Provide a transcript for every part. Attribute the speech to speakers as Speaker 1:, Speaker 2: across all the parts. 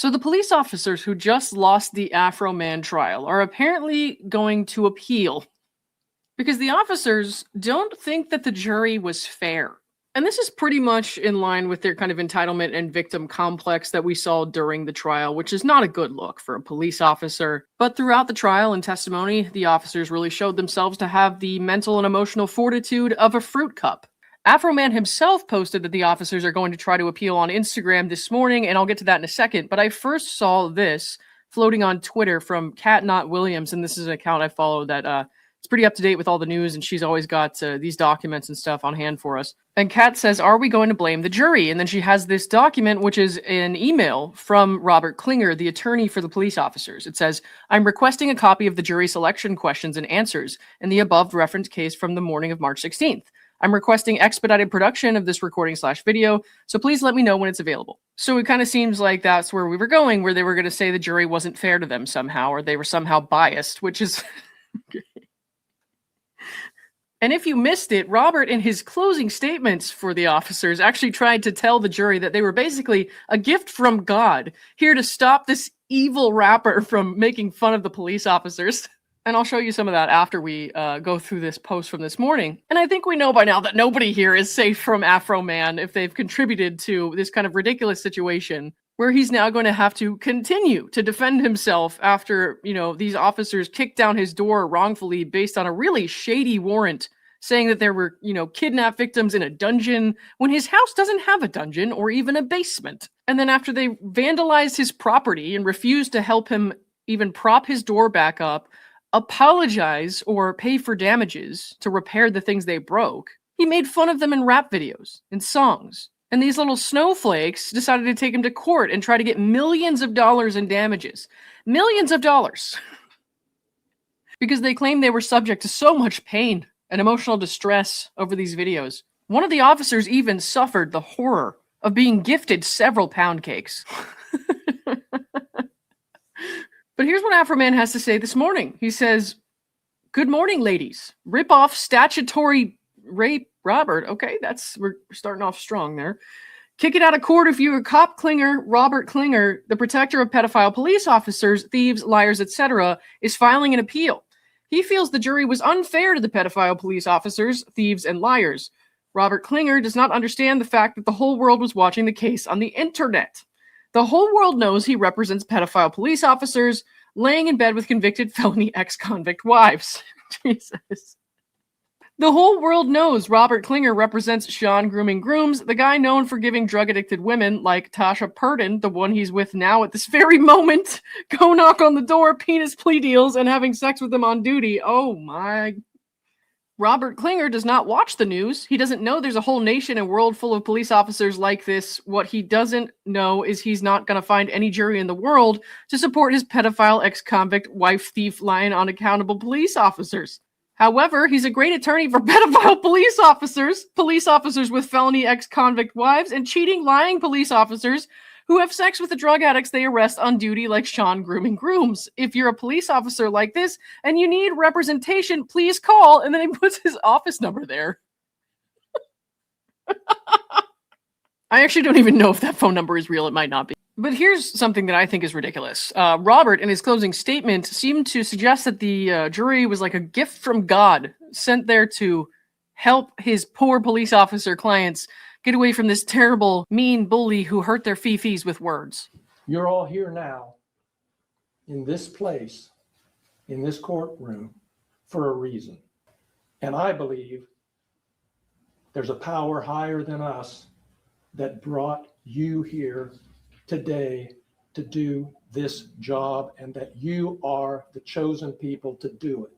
Speaker 1: So the police officers who just lost the AFROMAN trial are apparently going to appeal because the officers don't think that the jury was fair. And this is pretty much in line with their kind of entitlement and victim complex that we saw during the trial, which is not a good look for a police officer. But throughout the trial and testimony, the officers really showed themselves to have the mental and emotional fortitude of a fruit cup. AFROMAN himself posted that the officers are going to try to appeal on Instagram this morning, and I'll get to that in a second. But I first saw this floating on Twitter from Kat Not Williams, and this is an account I follow that it's pretty up to date with all the news, and she's always got these documents and stuff on hand for us. And Kat says, "Are we going to blame the jury?" And then she has this document, which is an email from Robert Klinger, the attorney for the police officers. It says, "I'm requesting a copy of the jury selection questions and answers in the above referenced case from the morning of March 16th. I'm requesting expedited production of this recording/video, so please let me know when it's available." So it kind of seems like that's where we were going, where they were going to say the jury wasn't fair to them somehow, or they were somehow biased, which is... And if you missed it, Robert, in his closing statements for the officers, actually tried to tell the jury that they were basically a gift from God, here to stop this evil rapper from making fun of the police officers. And I'll show you some of that after we go through this post from this morning. And I think we know by now that nobody here is safe from AFROMAN if they've contributed to this kind of ridiculous situation where he's now going to have to continue to defend himself after, these officers kicked down his door wrongfully based on a really shady warrant saying that there were, kidnap victims in a dungeon when his house doesn't have a dungeon or even a basement. And then after they vandalized his property and refused to help him even prop his door back up, apologize or pay for damages to repair the things they broke, he made fun of them in rap videos and songs. And these little snowflakes decided to take him to court and try to get millions of dollars in damages. Millions of dollars. Because they claimed they were subject to so much pain and emotional distress over these videos. One of the officers even suffered the horror of being gifted several pound cakes. But here's what AFROMAN has to say this morning. He says, "Good morning, ladies. Rip off statutory rape Robert." Okay, we're starting off strong there. "Kick it out of court if you're a cop Klinger. Robert Klinger, the protector of pedophile police officers, thieves, liars, etc., is filing an appeal. He feels the jury was unfair to the pedophile police officers, thieves, and liars. Robert Klinger does not understand the fact that the whole world was watching the case on the internet. The whole world knows he represents pedophile police officers laying in bed with convicted felony ex-convict wives." Jesus. "The whole world knows Robert Klinger represents Sean Grooming Grooms, the guy known for giving drug-addicted women like Tasha Purdon, the one he's with now at this very moment, go knock on the door, penis plea deals, and having sex with them on duty. Oh my..." Robert Klinger does not watch the news. He doesn't know there's a whole nation and world full of police officers like this. What he doesn't know is he's not going to find any jury in the world to support his pedophile ex-convict wife thief lying unaccountable police officers. However, he's a great attorney for pedophile police officers with felony ex-convict wives, and cheating, lying police officers who have sex with the drug addicts they arrest on duty like Sean Grooming Grooms. If you're a police officer like this and you need representation, please call. And then he puts his office number there. I actually don't even know if that phone number is real. It might not be. But here's something that I think is ridiculous. Robert, in his closing statement, seemed to suggest that the jury was like a gift from God sent there to help his poor police officer clients get away from this terrible, mean bully who hurt their fifis with words.
Speaker 2: You're all here now in this place, in this courtroom, for a reason. And I believe there's a power higher than us that brought you here today to do this job, and that you are the chosen people to do it.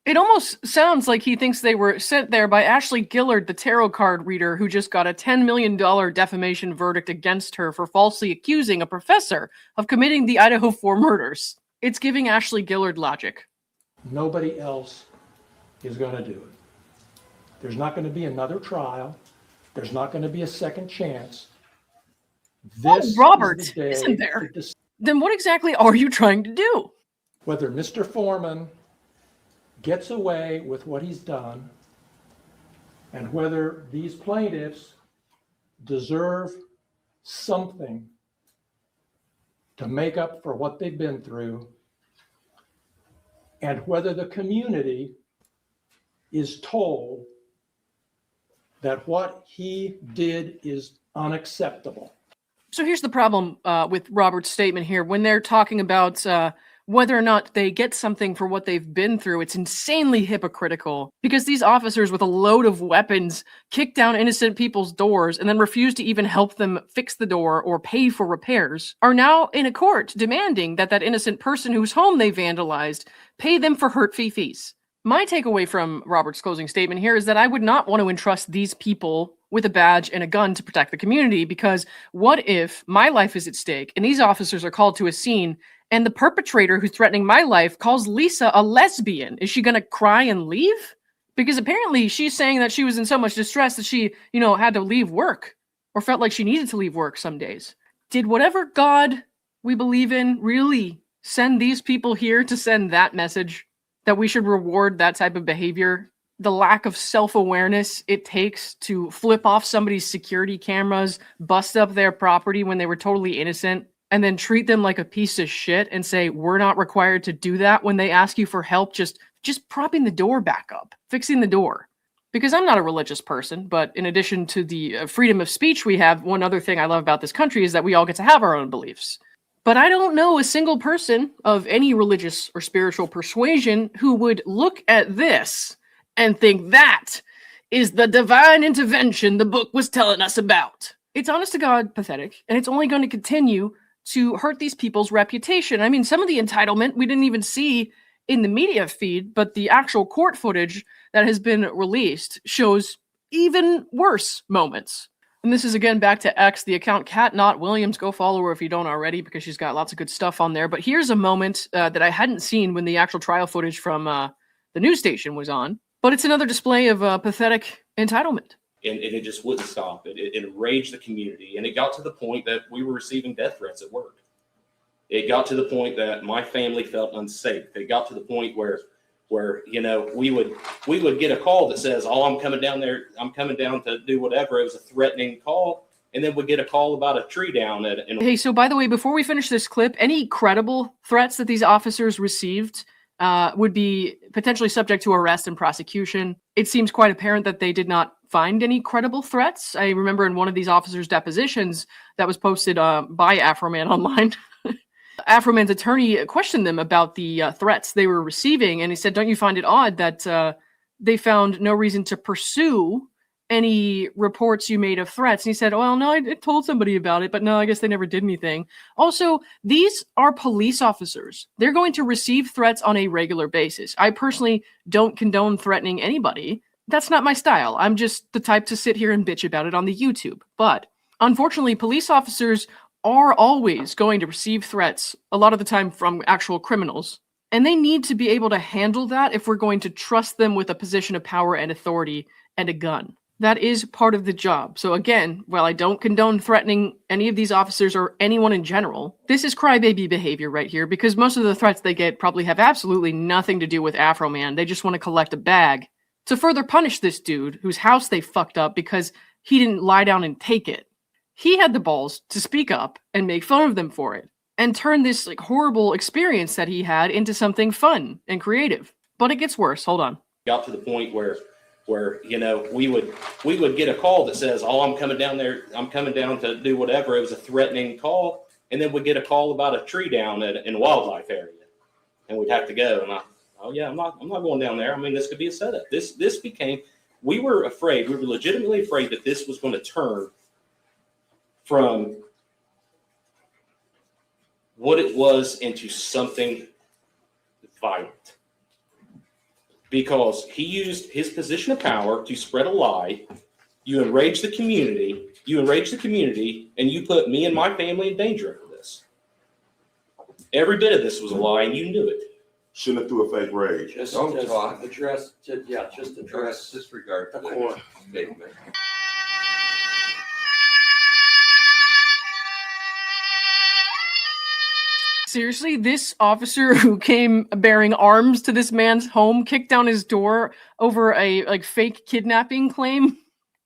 Speaker 1: It almost sounds like he thinks they were sent there by Ashley Gillard, the tarot card reader who just got a $10 million defamation verdict against her for falsely accusing a professor of committing the Idaho 4 murders. It's giving Ashley Gillard logic.
Speaker 2: Nobody else is going to do it. There's not going to be another trial. There's not going to be a second chance. This
Speaker 1: Robert,
Speaker 2: is the day
Speaker 1: isn't there? Then what exactly are you trying to do?
Speaker 2: Whether Mr. Foreman gets away with what he's done, and whether these plaintiffs deserve something to make up for what they've been through, and whether the community is told that what he did is unacceptable.
Speaker 1: So here's the problem with Robert's statement here. When they're talking about whether or not they get something for what they've been through, it's insanely hypocritical, because these officers with a load of weapons kick down innocent people's doors and then refuse to even help them fix the door or pay for repairs are now in a court demanding that that innocent person whose home they vandalized pay them for hurt fees. My takeaway from Robert's closing statement here is that I would not want to entrust these people with a badge and a gun to protect the community, because what if my life is at stake and these officers are called to a scene and the perpetrator who's threatening my life calls Lisa a lesbian? Is she going to cry and leave? Because apparently she's saying that she was in so much distress that she, had to leave work or felt like she needed to leave work some days. Did whatever God we believe in really send these people here to send that message? That we should reward that type of behavior? The lack of self-awareness it takes to flip off somebody's security cameras, bust up their property when they were totally innocent, and then treat them like a piece of shit and say, we're not required to do that when they ask you for help, just propping the door back up, fixing the door. Because I'm not a religious person, but in addition to the freedom of speech we have, one other thing I love about this country is that we all get to have our own beliefs. But I don't know a single person of any religious or spiritual persuasion who would look at this and think that is the divine intervention the book was telling us about. It's honest to God pathetic, and it's only going to continue to hurt these people's reputation. I mean, some of the entitlement we didn't even see in the media feed, but the actual court footage that has been released shows even worse moments. And this is again back to X, the account Cat Not Williams. Go follow her if you don't already, because she's got lots of good stuff on there. But here's a moment that I hadn't seen when the actual trial footage from the news station was on. But it's another display of pathetic entitlement.
Speaker 3: And it just wouldn't stop. It enraged the community. And it got to the point that we were receiving death threats at work. It got to the point that my family felt unsafe. It got to the point where we would get a call that says, oh, I'm coming down there. I'm coming down to do whatever. It was a threatening call. And then we get a call about a tree down.
Speaker 1: Hey, so by the way, before we finish this clip, any credible threats that these officers received would be potentially subject to arrest and prosecution. It seems quite apparent that they did not find any credible threats. I remember in one of these officers' depositions that was posted by AFROMAN online, AFROMAN's attorney questioned them about the threats they were receiving, and he said, don't you find it odd that they found no reason to pursue any reports you made of threats? And he said, well, no, I told somebody about it, but no, I guess they never did anything. Also, these are police officers. They're going to receive threats on a regular basis. I personally don't condone threatening anybody. That's not my style. I'm just the type to sit here and bitch about it on the YouTube. But unfortunately, police officers are always going to receive threats, a lot of the time from actual criminals. And they need to be able to handle that if we're going to trust them with a position of power and authority and a gun. That is part of the job. So again, while I don't condone threatening any of these officers or anyone in general, this is crybaby behavior right here, because most of the threats they get probably have absolutely nothing to do with AFROMAN. They just want to collect a bag to further punish this dude whose house they fucked up because he didn't lie down and take it. He had the balls to speak up and make fun of them for it and turn this horrible experience that he had into something fun and creative. But it gets worse. Hold on.
Speaker 3: Got to the point where we would get a call that says, oh, I'm coming down there. I'm coming down to do whatever. It was a threatening call. And then we'd get a call about a tree down in a wildlife area. And we'd have to go. And I'm not going down there. I mean, this could be a setup. We were legitimately afraid that this was going to turn from what it was into something violent. Because he used his position of power to spread a lie. You enraged the community. And you put me and my family in danger over this. Every bit of this was a lie, and you knew it.
Speaker 4: Shouldn't have threw a fake rage.
Speaker 5: Just disregard the court statement.
Speaker 1: Seriously, this officer who came bearing arms to this man's home, kicked down his door over a fake kidnapping claim,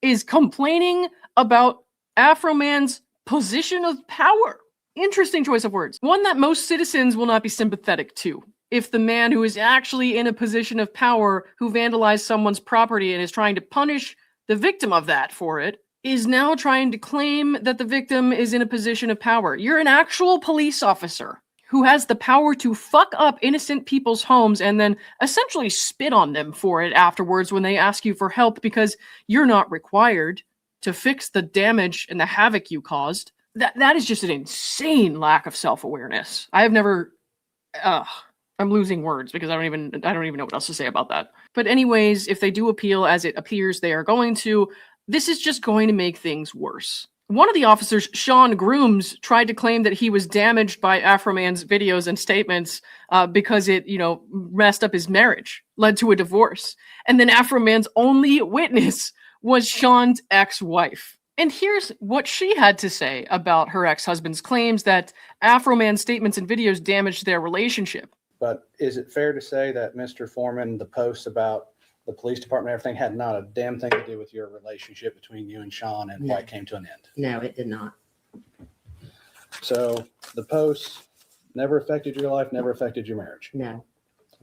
Speaker 1: is complaining about AFROMAN's position of power. Interesting choice of words. One that most citizens will not be sympathetic to. If the man who is actually in a position of power, who vandalized someone's property and is trying to punish the victim of that for it, is now trying to claim that the victim is in a position of power. You're an actual police officer who has the power to fuck up innocent people's homes and then essentially spit on them for it afterwards when they ask you for help because you're not required to fix the damage and the havoc you caused. That is just an insane lack of self-awareness. I have never I'm losing words because I don't even know what else to say about that. But anyways, if they do appeal, as it appears they are going to, this is just going to make things worse. One of the officers, Sean Grooms, tried to claim that he was damaged by AFROMAN's videos and statements because it, messed up his marriage, led to a divorce. And then AFROMAN's only witness was Sean's ex-wife. And here's what she had to say about her ex-husband's claims that AFROMAN's statements and videos damaged their relationship.
Speaker 6: But is it fair to say that Mr. Foreman, the posts about the police department, everything had not a damn thing to do with your relationship between you and Sean and why it came to an end?
Speaker 7: No, it did not.
Speaker 6: So the posts never affected your life, never affected your marriage?
Speaker 7: No.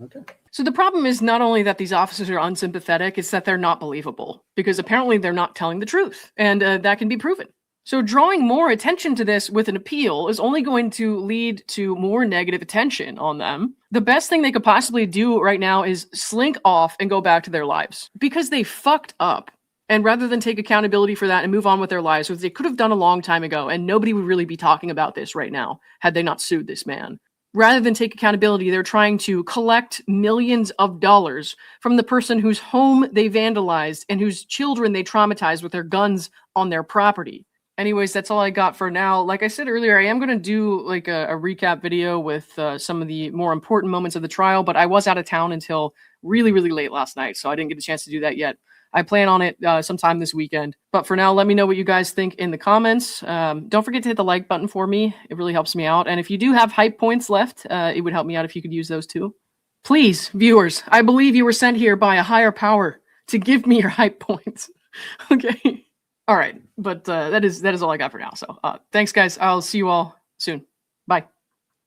Speaker 6: Okay.
Speaker 1: So the problem is not only that these officers are unsympathetic, it's that they're not believable because apparently they're not telling the truth, and that can be proven. So drawing more attention to this with an appeal is only going to lead to more negative attention on them. The best thing they could possibly do right now is slink off and go back to their lives because they fucked up. And rather than take accountability for that and move on with their lives, which they could have done a long time ago, and nobody would really be talking about this right now had they not sued this man. Rather than take accountability, they're trying to collect millions of dollars from the person whose home they vandalized and whose children they traumatized with their guns on their property. Anyways, that's all I got for now. Like I said earlier, I am going to do like a recap video with some of the more important moments of the trial, but I was out of town until really, really late last night, so I didn't get a chance to do that yet. I plan on it sometime this weekend. But for now, let me know what you guys think in the comments. Don't forget to hit the like button for me. It really helps me out. And if you do have hype points left, it would help me out if you could use those too. Please, viewers, I believe you were sent here by a higher power to give me your hype points. Okay. All right. But that is all I got for now. So thanks, guys. I'll see you all soon. Bye.